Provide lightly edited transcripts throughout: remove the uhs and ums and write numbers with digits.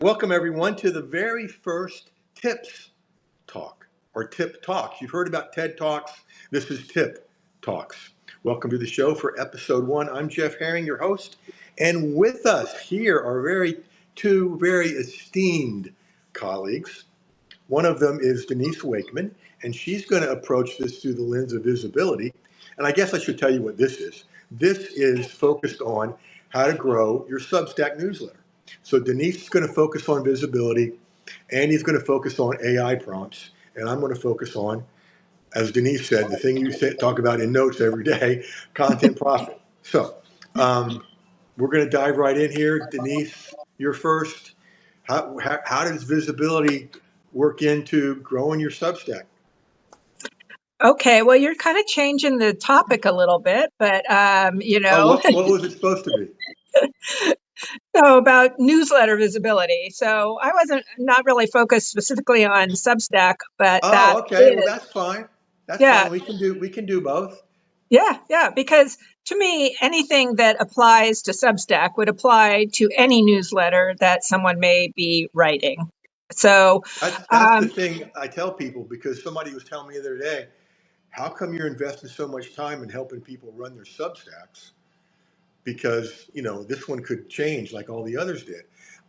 Welcome everyone to the very first Tips Talk or Tip Talks. You've heard about TED Talks. This is Tip Talks. Welcome to the show for episode 1. I'm Jeff Herring, your host, and with us here are two very esteemed colleagues. One of them is Denise Wakeman, and she's going to approach this through the lens of visibility. And I guess I should tell you what this is. This is focused on how to grow your Substack newsletter. So Denise is going to focus on visibility, Andy's going to focus on AI prompts, and I'm going to focus on, as Denise said, the thing you talk about in notes every day, content profit. So we're going to dive right in here. Denise, you're first. How does visibility work into growing your Substack? Okay, well, you're kind of changing the topic a little bit, but what was it supposed to be? So about newsletter visibility. So I wasn't not really focused specifically on Substack, but okay. Well, that's fine. That's yeah, fine. We can do both. yeah. Because to me, anything that applies to Substack would apply to any newsletter that someone may be writing. So that's the thing I tell people, because somebody was telling me the other day, how come you're investing so much time in helping people run their Substacks? Because, this one could change like all the others did.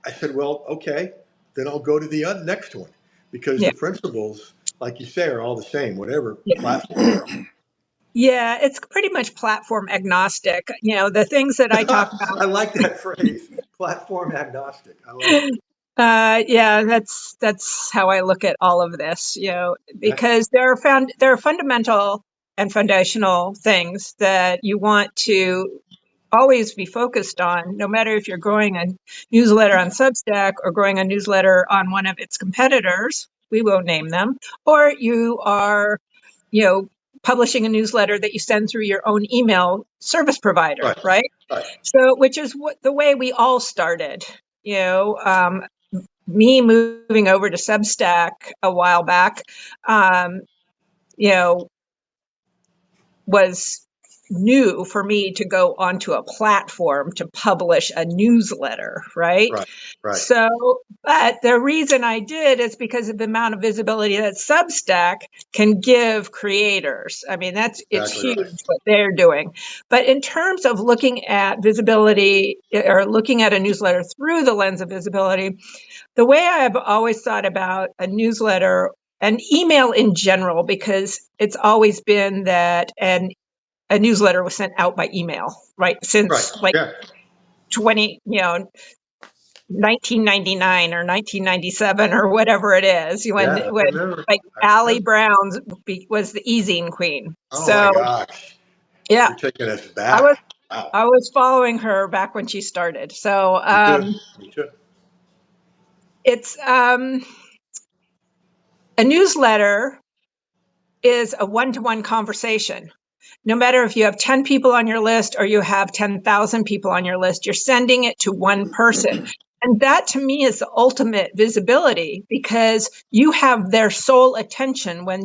I said, well, okay, then I'll go to the next one, because yeah. the principles, like you say, are all the same, whatever Yeah. platform you're on. Yeah, it's pretty much platform agnostic. The things that I talk about. I like that phrase, platform agnostic. I like it. Yeah, that's how I look at all of this, because there are fundamental and foundational things that you want to always be focused on, no matter if you're growing a newsletter on Substack or growing a newsletter on one of its competitors, we won't name them, or you are, publishing a newsletter that you send through your own email service provider, right? So, which is the way we all started. Me moving over to Substack a while back, was new for me to go onto a platform to publish a newsletter, right? Right. So, but the reason I did is because of the amount of visibility that Substack can give creators. I mean, it's huge what they're doing. But in terms of looking at visibility or looking at a newsletter through the lens of visibility, the way I've always thought about a newsletter and email in general, because it's always been that a newsletter was sent out by email, right? Since 1999 or 1997 or whatever it is, when like Allie Brown was the e-zine queen. Oh my gosh. Yeah. You're taking us back. I was following her back when she started. So Me too. It's a newsletter is a one-to-one conversation. No matter if you have 10 people on your list or you have 10,000 people on your list, you're sending it to one person. And that to me is the ultimate visibility, because you have their sole attention when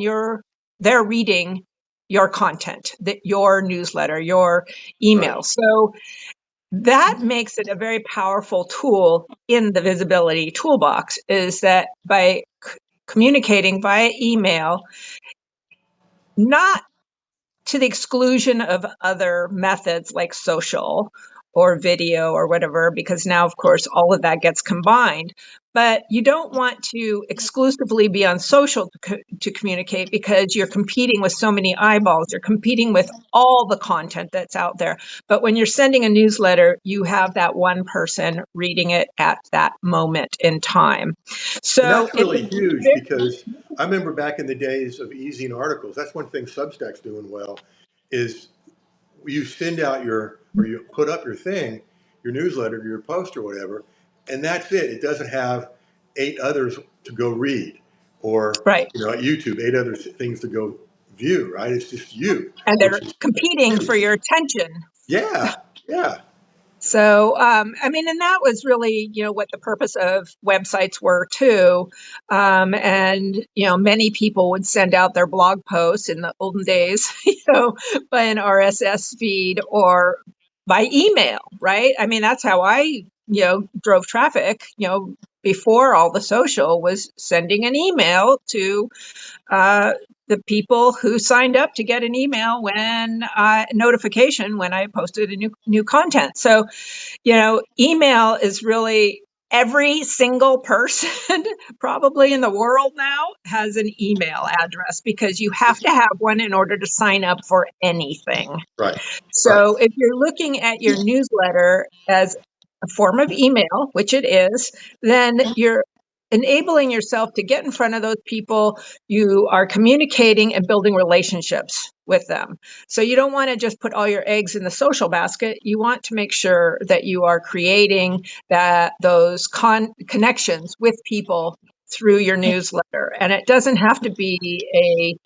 they're reading your content, your newsletter, your email. Right. So that makes it a very powerful tool in the visibility toolbox, is that by communicating via email, not to the exclusion of other methods like social or video or whatever, because now, of course, all of that gets combined. But you don't want to exclusively be on social to communicate, because you're competing with so many eyeballs. You're competing with all the content that's out there. But when you're sending a newsletter, you have that one person reading it at that moment in time. So and that's really huge, because I remember back in the days of e-zine articles, that's one thing Substack's doing well, is you send out or you put up your thing, your newsletter, your post or whatever, and that's it. It doesn't have 8 others to go read, or at YouTube, 8 other things to go view, right? It's just you. And they're competing for your attention. Yeah. So, and that was really, what the purpose of websites were too. And, many people would send out their blog posts in the olden days, by an RSS feed or by email, right? I mean, that's how I, drove traffic, before all the social was sending an email to the people who signed up to get an email when notification when I posted a new content. So, email is really every single person probably in the world now has an email address because you have to have one in order to sign up for anything. Right. Right. So if you're looking at your newsletter as a form of email, which it is, then you're enabling yourself to get in front of those people. You are communicating and building relationships with them. So you don't want to just put all your eggs in the social basket. You want to make sure that you are creating those connections with people through your newsletter. And it doesn't have to be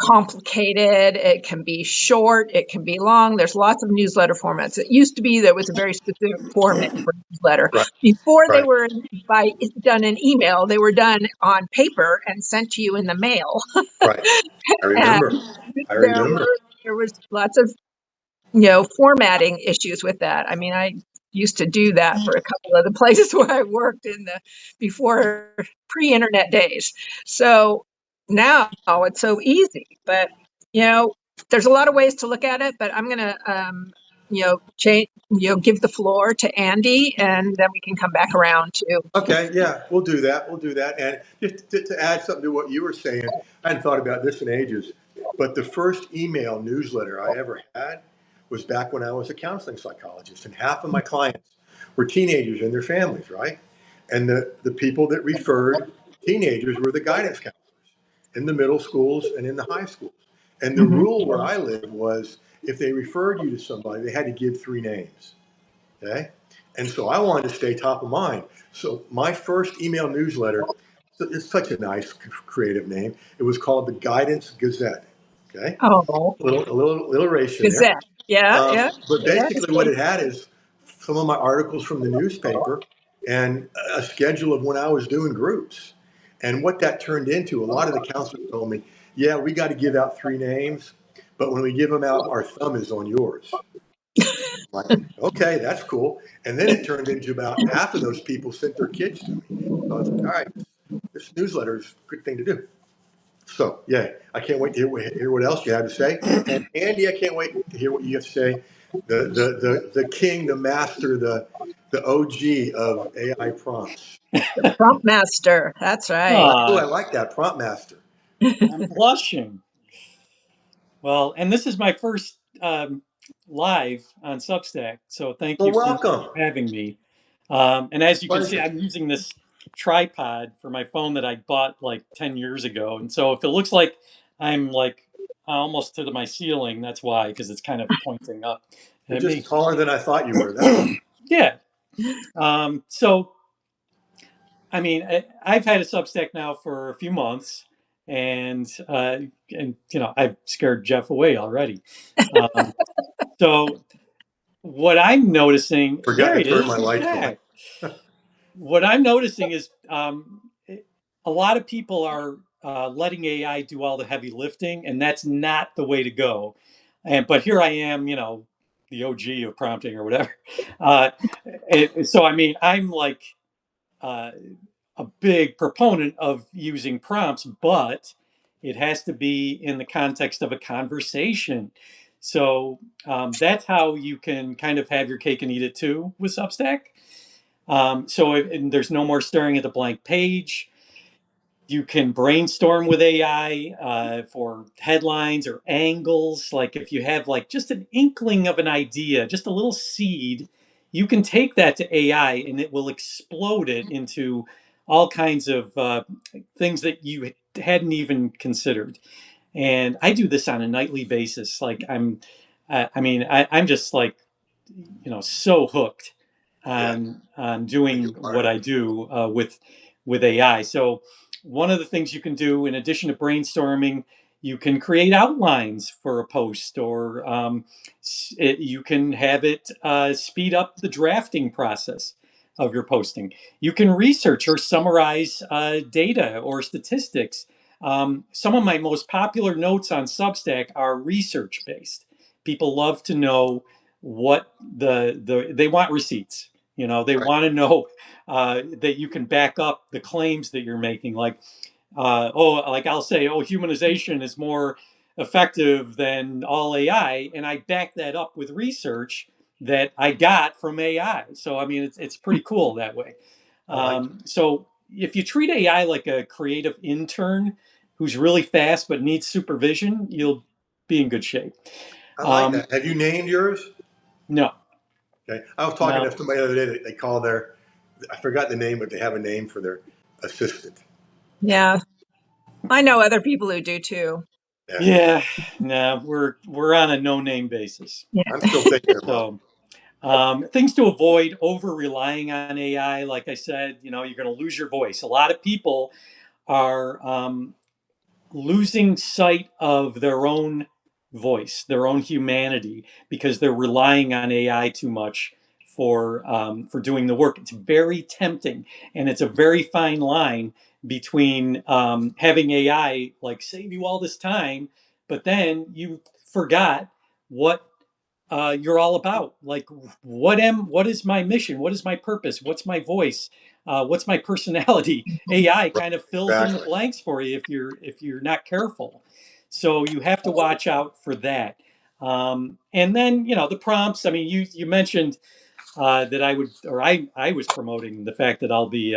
complicated. It can be short. It can be long. There's lots of newsletter formats. It used to be there was a very specific format for newsletter. Right. Before they Right. were done in email, they were done on paper and sent to you in the mail. Right. I And remember. I there remember. was lots of formatting issues with that. I mean, I used to do that for a couple of the places where I worked in the before pre-internet days. So now it's so easy, but there's a lot of ways to look at it, but I'm going to change, give the floor to Andy, and then we can come back around to. Okay, yeah, we'll do that. We'll do that. And just to add something to what you were saying, I hadn't thought about this in ages, but the first email newsletter I ever had was back when I was a counseling psychologist, and half of my clients were teenagers and their families, right? And the people that referred teenagers were the guidance counselors in the middle schools and in the high schools. And the Mhm. rule where I lived was if they referred you to somebody, they had to give 3 names. Okay. And so I wanted to stay top of mind. So my first email newsletter, it's such a nice creative name. It was called the Guidance Gazette. Okay. Oh, A little alliteration there. Gazette. Yeah, yeah, But yeah. basically what it had is some of my articles from the newspaper and a schedule of when I was doing groups. And what that turned into, a lot of the counselors told me, yeah, we got to give out 3 names, but when we give them out, our thumb is on yours. Like, okay, that's cool. And then it turned into about half of those people sent their kids to me. So I was like, all right, this newsletter is a good thing to do. So yeah, I can't wait to hear what else you have to say. And Andy, I can't wait to hear what you have to say. The king, the master, the OG of AI prompts. Prompt master. That's right. Oh, Ah, I like that prompt master. I'm blushing. Well, and this is my first live on Substack, so thank Well, you so much welcome. for having me. And as you can see, Pleasure. I'm using this tripod for my phone that I bought like 10 years ago. And so if it looks like I'm like almost to my ceiling, that's why, because it's kind of pointing up You're at just me. taller than I thought you were. That's all. Yeah. So I mean, I've had a Substack now for a few months, and I've scared Jeff away already. Um, so what I'm noticing, Forgot there to he turn is, my he's lights on. back. What I'm noticing is a lot of people are letting AI do all the heavy lifting, and that's not the way to go. But here I am, the OG of prompting or whatever. Uh, so I mean, I'm like. Uh, a big proponent of using prompts, but it has to be in the context of a conversation. So that's how you can kind of have your cake and eat it too with Substack. And there's no more staring at the blank page. You can brainstorm with AI for headlines or angles. Like if you have like just an inkling of an idea, just a little seed, you can take that to AI and it will explode it into all kinds of things that you hadn't even considered. And I do this on a nightly basis. Like I'm just like so hooked Yeah, on I think you're doing what part I do with AI. So one of the things you can do, in addition to brainstorming, you can create outlines for a post, or you can have it speed up the drafting process of your posting. You can research or summarize data or statistics. Some of my most popular notes on Substack are research based. People love to know what they want receipts. They want to know that you can back up the claims that you're making. Like, like I'll say, humanization is more effective than all AI, and I back that up with research that I got from AI. So I mean, it's pretty cool that way. I like So if you treat AI like a creative intern who's really fast but needs supervision, you'll be in good shape. I like Um, that. Have you named yours? no, Okay. I was talking to no, somebody the other day that they call their, I forgot the name, but they have a name for their assistant. Yeah. I know other people who do too. Yeah. yeah, no, we're on a no name basis. Yeah. I'm still thinking of mine. So things to avoid: over relying on AI. Like I said, you're going to lose your voice. A lot of people are losing sight of their own voice, their own humanity, because they're relying on AI too much for doing the work. It's very tempting, and it's a very fine line between having AI like save you all this time, but then you forgot what you're all about. Like, what is my mission? What is my purpose? What's my voice? What's my personality? AI kind of fills in the Exactly. blanks for you if you're not careful. So you have to watch out for that. And then the prompts. I mean, you mentioned that I was promoting the fact that I'll be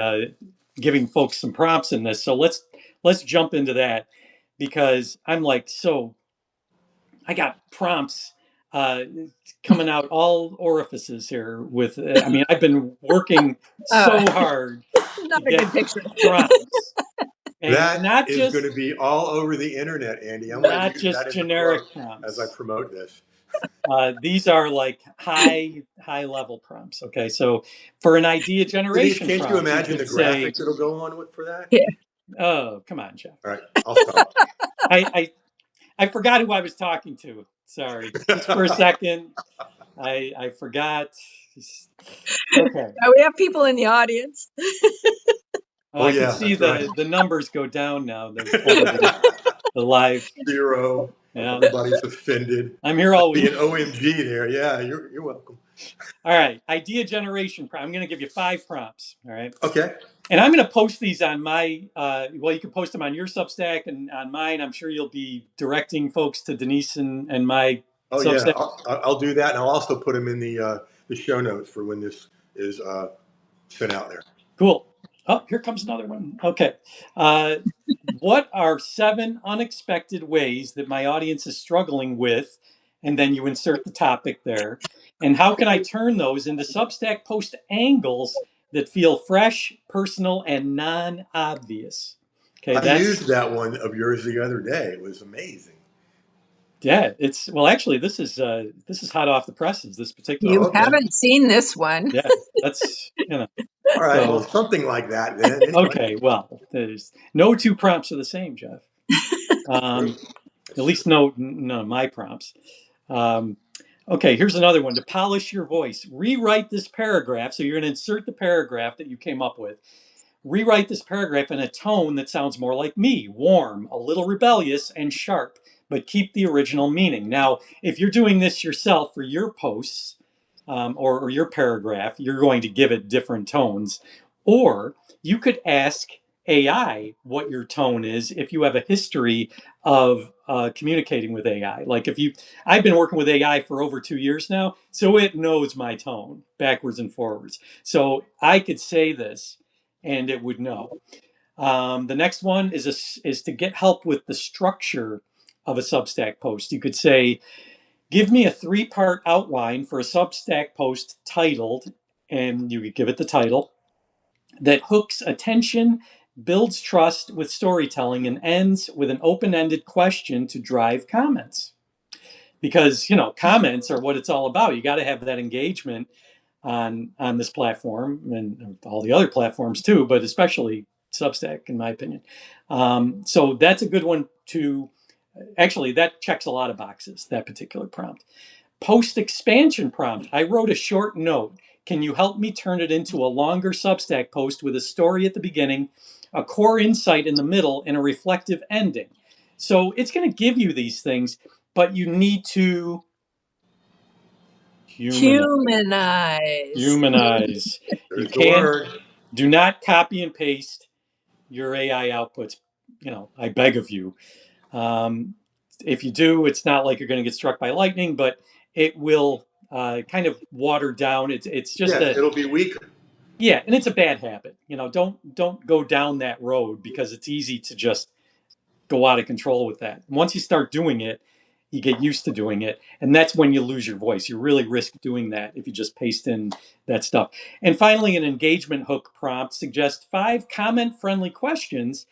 giving folks some prompts in this. So let's jump into that, because I'm like, so I got prompts uh, coming out all orifices here. I mean, I've been working Oh, so hard not to a get good picture. prompts, and That is going to be all over the internet, Andy. I'm going to not use that just as a quote generic as I prompts. promote this. These are like high level prompts. Okay, so for an idea Denise, generation can't you prompt, you imagine the could say, graphic that'll go on with for that? Yeah. "Oh, come on, Jeff. All right, I'll stop. I I forgot who I was talking to. Sorry, just for a second, I forgot." Okay. We have people in the audience. Oh, Oh I can yeah, see that's right. the numbers go down now. Over the live. 0. Yeah, Everybody's offended. I'm here I all see week. an OMG there. Yeah, you're welcome. All right, idea generation prompt. I'm going to give you 5 prompts. All right, Okay. and I'm going to post these on my. Well, you can post them on your Substack and on mine. I'm sure you'll be directing folks to Denise and my Oh yeah, Substack. I'll do that, and I'll also put them in the show notes for when this is sent out there. Cool. Oh, here comes another one. Okay. Uh, what are 7 unexpected ways that my audience is struggling with? And then you insert the topic there. And how can I turn those into Substack post angles that feel fresh, personal, and non obvious? Okay. I used that one of yours the other day. It was amazing. Yeah. Well, actually, this is hot off the presses, this particular You Oh, one. okay. haven't seen this one. Yeah. That's. All right. Well, So, something like that then. Anyway, okay. Well, there's no 2 prompts are the same, Jeff. that's true. At That's true. least none of my prompts. Um, okay, here's another one. To polish your voice, rewrite this paragraph. So you're going to insert the paragraph that you came up with. Rewrite this paragraph in a tone that sounds more like me, warm, a little rebellious, and sharp, but keep the original meaning. Now, if you're doing this yourself for your posts or your paragraph, you're going to give it different tones. Or you could ask AI what your tone is if you have a history of communicating with AI. Like I've been working with AI for over 2 years now, so it knows my tone backwards and forwards. So I could say this and it would know. The next one is to get help with the structure of a Substack post. You could say, give me a 3-part outline for a Substack post titled, and you could give it the title, that hooks attention, builds trust with storytelling, and ends with an open ended question to drive comments. Because, comments are what it's all about. You got to have that engagement on this platform and all the other platforms too, but especially Substack, in my opinion. So that's a good one to actually, that checks a lot of boxes, that particular prompt. Post expansion prompt. I wrote a short note. Can you help me turn it into a longer Substack post with a story at the beginning, a core insight in the middle, and a reflective ending? So it's going to give you these things, but you need to Humanize. Humanize. You There's the can't, word. do not copy and paste your AI outputs. I beg of you. Um, if you do, it's not like you're going to get struck by lightning, but it will kind of water down. It's just Yes, it'll be weaker. yeah, and it's a bad habit. Don't go down that road because it's easy to just go out of control with that. Once you start doing it, you get used to doing it, and that's when you lose your voice. You really risk doing that if you just paste in that stuff. And finally, an engagement hook prompt suggests 5 comment-friendly questions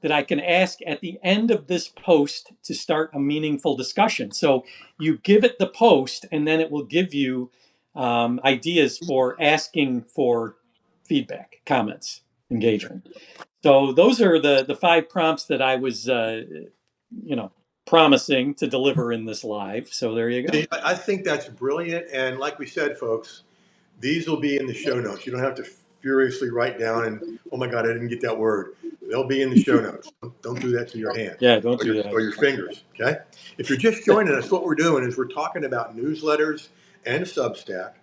that I can ask at the end of this post to start a meaningful discussion. So you give it the post, and then it will give you ideas for asking for feedback, comments, engagement. So those are the 5 prompts that I was, promising to deliver in this live. So there you go. See, I think that's brilliant. And like we said, folks, these will be in the show notes. You don't have to furiously write down and, oh my God, I didn't get that word. They'll be in the show notes. Don't do that to your hand Yeah, don't do that. or your fingers. Okay. If you're just joining us, what we're doing is we're talking about newsletters and Substack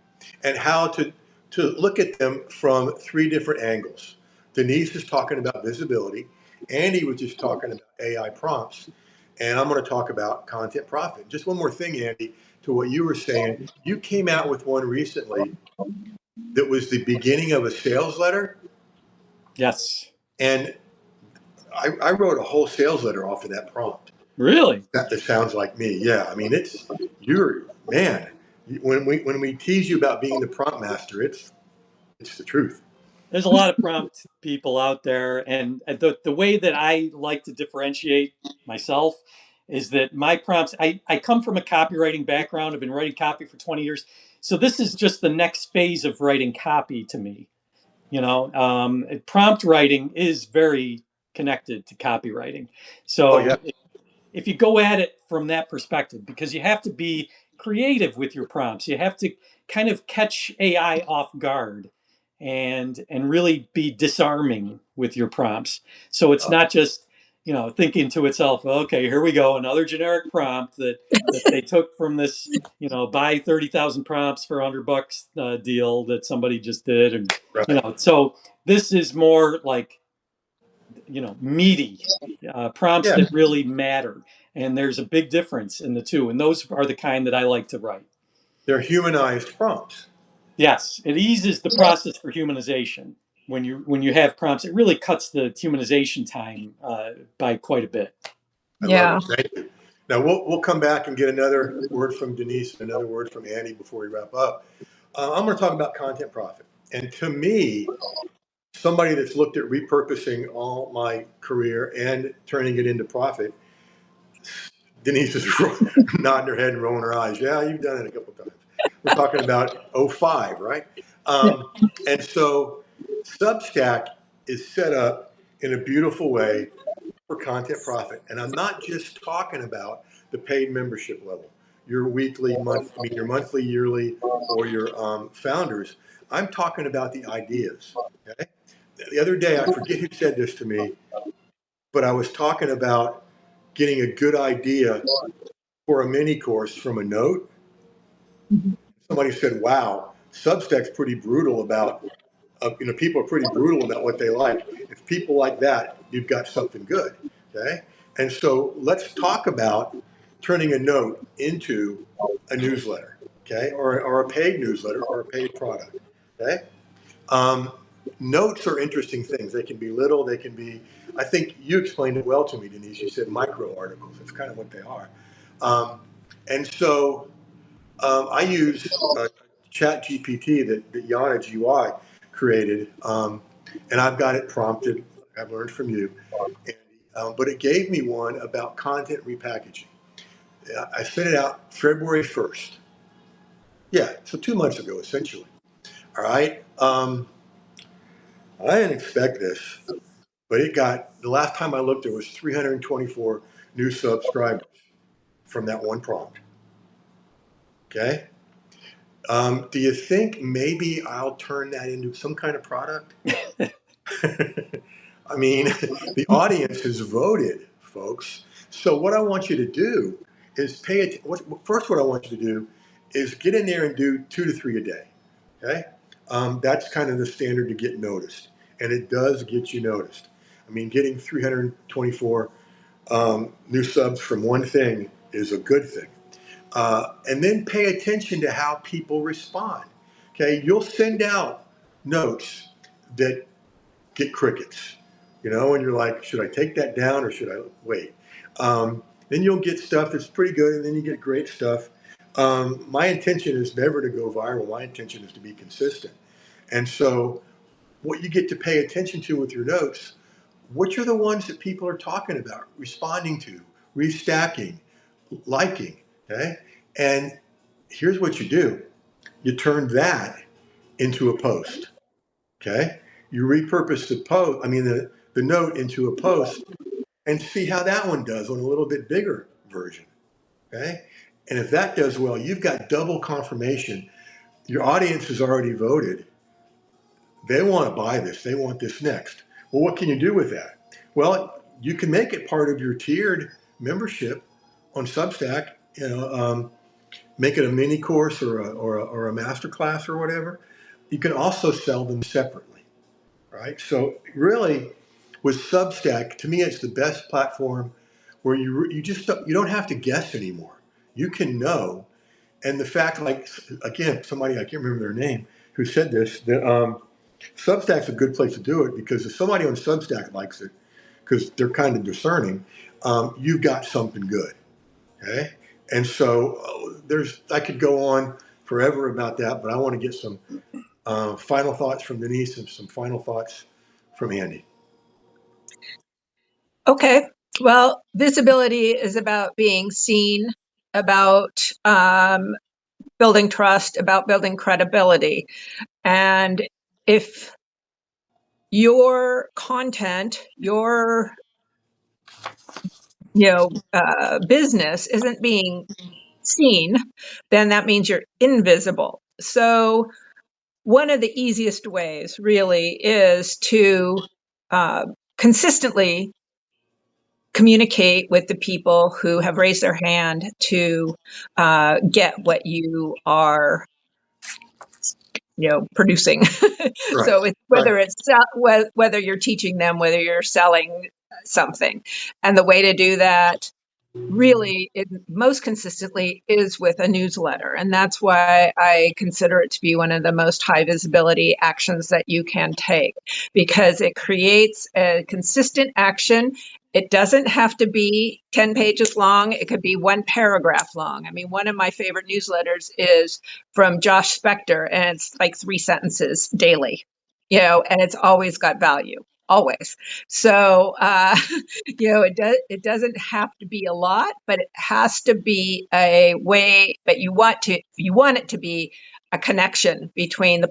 and how to look at them from 3 different angles. Denise is talking about visibility. Andy was just talking about AI prompts. And I'm going to talk about content profit. Just one more thing, Andy, to what you were saying. You came out with one recently that was the beginning of a sales letter. Yes. And I wrote a whole sales letter off of that prompt. Really? That sounds like me. Yeah. I mean, you're, man, when we tease you about being the prompt master, it's the truth. There's a lot of prompt people out there, and the way that I like to differentiate myself is that my prompts, I come from a copywriting background. I've been writing copy for 20 years. So this is just the next phase of writing copy to me. Prompt writing is very connected to copywriting. Oh, yeah. So if you go at it from that perspective, because you have to be creative with your prompts, you have to kind of catch AI off guard and really be disarming with your prompts. So it's not just thinking to itself, okay, here we go, another generic prompt that they took from this buy 30,000 prompts for $100 deal that somebody just did, and Right. so this is more like meaty prompts Yeah. that really matter. And there's a big difference in the two. And those are the kind that I like to write. They're humanized prompts. Yes, it eases the process for humanization. When you have prompts, it really cuts the humanization time by quite a bit. I love Yeah. it. Thank you. Now we'll come back and get another word from Denise and another word from Andy before we wrap up. I'm going to talk about content profit. And to me, somebody that's looked at repurposing all my career and turning it into profit, Denise is nodding her head and rolling her eyes. Yeah, you've done it a couple times. We're talking about '05, right? And so Substack is set up in a beautiful way for content profit. And I'm not just talking about the paid membership level, your weekly, your monthly, yearly, or your founders. I'm talking about the ideas. Okay. The other day, I forget who said this to me, but I was talking about getting a good idea for a mini course from a note. Somebody said, "Wow, Substack's pretty brutal about people are pretty brutal about what they like. If people like that, you've got something good." Okay. And so let's talk about turning a note into a newsletter, okay, or a paid newsletter or a paid product. Okay. Um, Notes are interesting things. They can be little, they can be, I think you explained it well to me, Denise. You said micro articles. That's kind of what they are. Um, and so I use Chat GPT that Yana GY created, and I've got it prompted. I've learned from you, Andy, but it gave me one about content repackaging. I sent it out February 1st. Yeah, so 2 months ago, essentially. All right. I didn't expect this, but the last time I looked, there was 324 new subscribers from that one prompt. Okay. Do you think maybe I'll turn that into some kind of product? I mean, the audience has voted, folks. So what I want you to do is first, what I want you to do is get in there and do 2 to 3 a day. Okay, that's kind of the standard to get noticed, and it does get you noticed. I mean, getting 324 new subs from one thing is a good thing. And then pay attention to how people respond. Okay, you'll send out notes that get crickets, and you're like, should I take that down or should I wait? Then you'll get stuff that's pretty good, and then you get great stuff. My intention is never to go viral. My intention is to be consistent. And so, what you get to pay attention to with your notes, which are the ones that people are talking about, responding to, restacking, liking, okay? And here's what you do. You turn that into a post, okay? You repurpose the note into a post and see how that one does on a little bit bigger version, okay? And if that does well, you've got double confirmation. Your audience has already voted. They want to buy this. They want this next. Well, what can you do with that? Well, you can make it part of your tiered membership on Substack. Make it a mini course or a master class or whatever. You can also sell them separately, right? So really, with Substack, to me, it's the best platform where you don't have to guess anymore. You can know, and the fact, like again, somebody I can't remember their name who said this that Substack's a good place to do it because if somebody on Substack likes it, because they're kind of discerning, you've got something good. Okay, and so I could go on forever about that, but I want to get some final thoughts from Denise and some final thoughts from Andy. Okay. Well, visibility is about being seen, about building trust, about building credibility. And if your content, your business isn't being seen, then that means you're invisible. So one of the easiest ways really is to consistently communicate with the people who have raised their hand to get what you are producing. Right, So it's right. whether you're teaching them, whether you're selling something, and the way to do that really most consistently is with a newsletter. And that's why I consider it to be one of the most high visibility actions that you can take, because it creates a consistent action. It doesn't have to be 10 pages long. It could be one paragraph long. I mean, one of my favorite newsletters is from Josh Spector, and it's like 3 sentences daily, and it's always got value, always. So, it doesn't have to be a lot, but it has to be a way, but you want it to be a connection between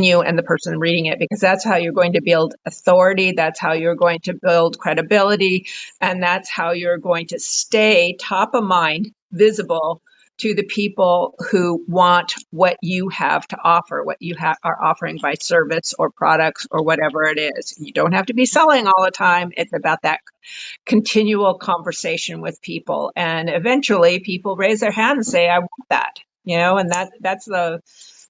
you and the person reading it, because that's how you're going to build authority. That's how you're going to build credibility. And that's how you're going to stay top of mind, visible to the people who want what you have to offer, what you are offering by service or products or whatever it is. You don't have to be selling all the time. It's about that continual conversation with people. And eventually people raise their hand and say, I want that, and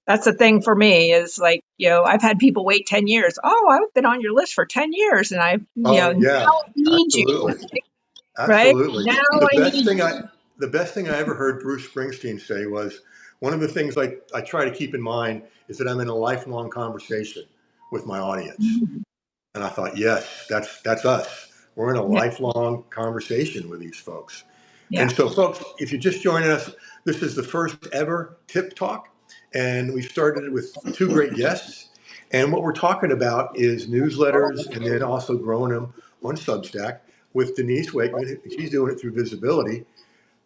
that's the thing for me is like, I've had people wait 10 years. Oh, I've been on your list for 10 years and Oh now yeah, I need you, absolutely, right? absolutely. Now The I best need thing you. I ever heard Bruce Springsteen say was one of the things I try to keep in mind is that I'm in a lifelong conversation with my audience. Mhm. And I thought, yes, that's us. We're in a Yeah, lifelong conversation with these folks. yeah. And so, folks, if you're just joining us, this is the first ever Tip Talk, and we started it with 2 great guests. And what we're talking about is newsletters and then also growing them on Substack with Denise Wakeman. She's doing it through visibility,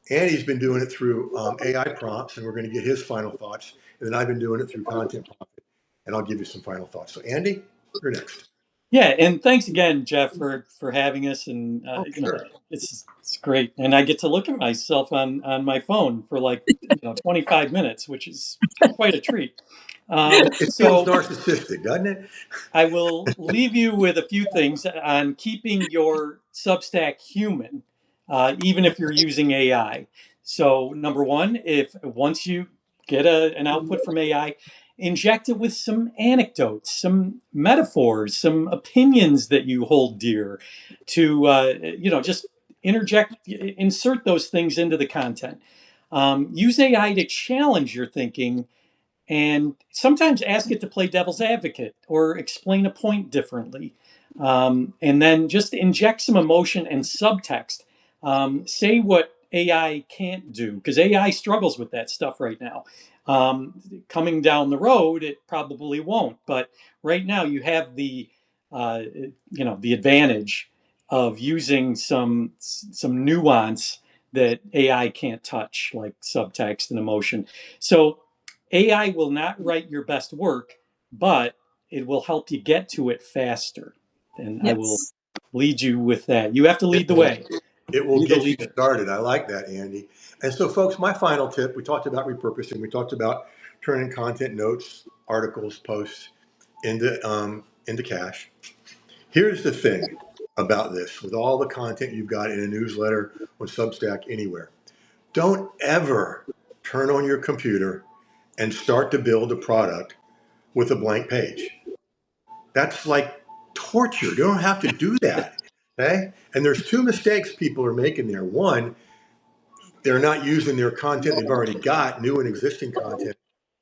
and he's been doing it through AI prompts, and we're going to get his final thoughts. And then I've been doing it through Content Profit, and I'll give you some final thoughts. So, Andy, you're next. Yeah, and thanks again, Jeff, for having us. And Oh, sure. it's great, and I get to look at myself on my phone for like 25 minutes, which is quite a treat. It feels So narcissistic, doesn't it? I will leave you with a few things on keeping your Substack human, even if you're using AI. So number one, if once you get an output from AI, inject it with some anecdotes, some metaphors, some opinions that you hold dear, to just insert those things into the content. Use AI to challenge your thinking, and sometimes ask it to play devil's advocate or explain a point differently. And then just inject some emotion and subtext. Say what AI can't do, because AI struggles with that stuff right now. Coming down the road, it probably won't. But right now, you have the advantage of using some nuance that AI can't touch, like subtext and emotion. So AI will not write your best work, but it will help you get to it faster. And I will Yes. lead you with that. You have to It lead the will, way, it will be the get you leader. started. I like that, Andy. And so, folks, my final tip, we talked about repurposing. We talked about turning content, notes, articles, posts into cash. Here's the thing about this with all the content you've got in a newsletter, on Substack, anywhere. Don't ever turn on your computer and start to build a product with a blank page. That's like torture. You don't have to do that. Okay. And there's two mistakes people are making there. One, they're not using their content they've already got, new and existing content,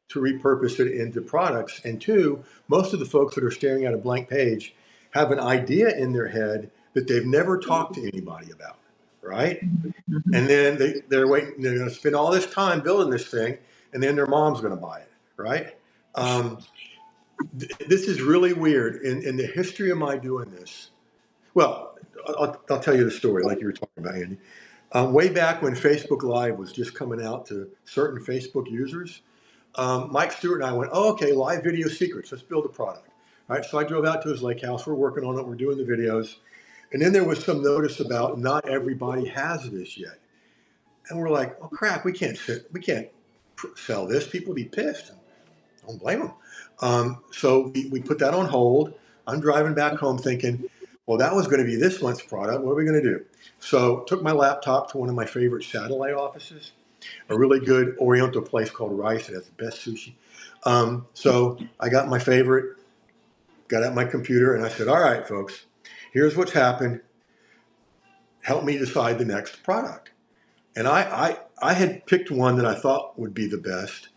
to repurpose it into products. And two, most of the folks that are staring at a blank page have an idea in their head that they've never talked to anybody about, right? Mhm. And then they're waiting, they're going to spend all this time building this thing, and then their mom's going to buy it, right? Um, this is really weird. In the history of my doing this, well, I'll tell you the story like you were talking about, Andy. Way back when Facebook Live was just coming out to certain Facebook users, Mike Stewart and I went, oh, okay, live video secrets. Let's build a product. All right, so I drove out to his lake house. We're working on it. We're doing the videos. And then there was some notice about not everybody has this yet. And we're like, oh, crap, we can't sell this. People will be pissed. Don't blame them. So we put that on hold. I'm driving back home thinking, well, that was going to be this month's product. What are we going to do? So took my laptop to one of my favorite satellite offices, a really good Oriental place called Rice. It has the best sushi. So I got my favorite, got out my computer, and I said, all right, folks, here's what's happened. Help me decide the next product. And I had picked one that I thought would be the best.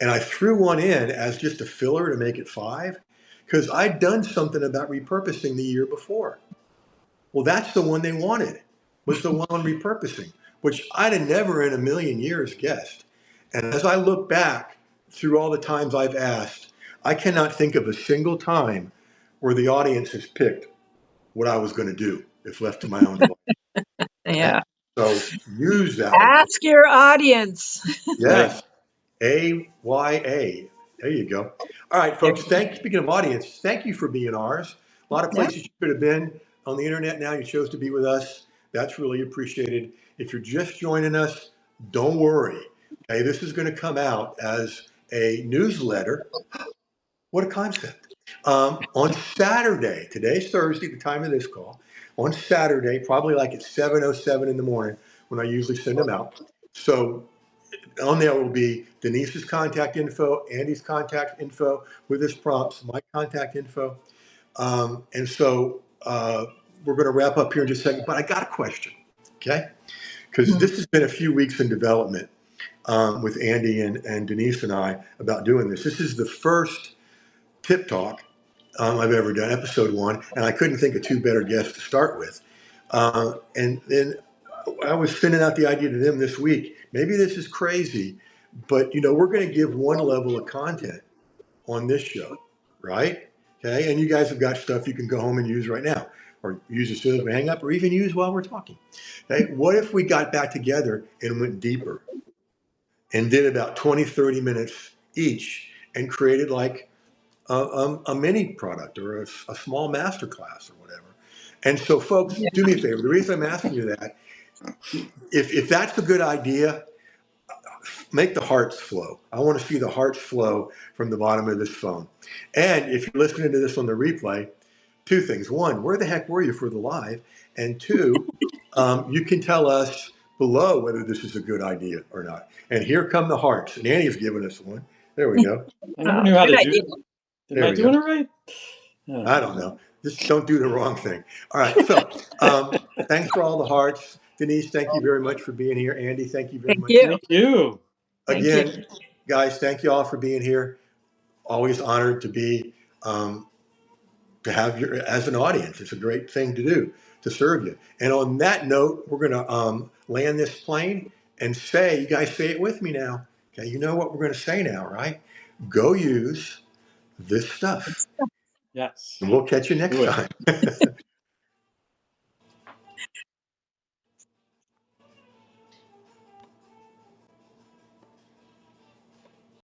And I threw one in as just a filler to make it five because I'd done something about repurposing the year before. Well, that's the one they wanted, was the one on repurposing, which I'd have never in a million years guessed. And as I look back through all the times I've asked, I cannot think of a single time where the audience has picked what I was going to do if left to my own device. Okay? Yeah. So use that one. Ask your audience. Right. Yes. AYA. There you go. All right, There folks. you Speaking of audience, thank you for being ours. A lot of go. Yeah. places you could have been on the internet now. You chose to be with us. That's really appreciated. If you're just joining us, don't worry. Okay, this is going to come out as a newsletter. What a concept. On Saturday, today's Thursday, the time of this call, on Saturday, probably like at 7:07 in the morning when I usually send them out. So on there will be Denise's contact info, Andy's contact info with his prompts, my contact info. And so we're going to wrap up here in just a second. But I got a question, okay? Because Mhm. this has been a few weeks in development with Andy and Denise and I about doing this. This is the first Tip Talk I've ever done, episode one, and I couldn't think of two better guests to start with. And then I was sending out the idea to them this week. Maybe this is crazy, but we're going to give one level of content on this show, right? Okay, and you guys have got stuff you can go home and use right now, or use as soon as we hang up, or even use while we're talking. Okay, what if we got back together and went deeper and did about 20, 30 minutes each and created like a mini product or a small master class or whatever. And so, folks, Yeah. do me a favor. The reason I'm asking you that, if that's a good idea, make the hearts flow. I want to see the hearts flow from the bottom of this phone. And if you're listening to this on the replay, two things. One, where the heck were you for the live? And two, you can tell us below whether this is a good idea or not. And here come the hearts. And Annie's giving us one. There we go. I never knew how Good to do idea. that. Am There I we doing go. it right? I don't know. Just don't do the wrong thing. All right. So thanks for all the hearts. Denise, thank you very much for being here. Andy, thank you very Thank much. you. Thank you. Thank you. Again, guys, thank you all for being here. Always honored to be to have you as an audience. It's a great thing to do to serve you. And on that note, we're going to land this plane and say, you guys say it with me now. Okay, you know what we're going to say now, right? Go use this stuff. Yes. And we'll catch you next Do it. time.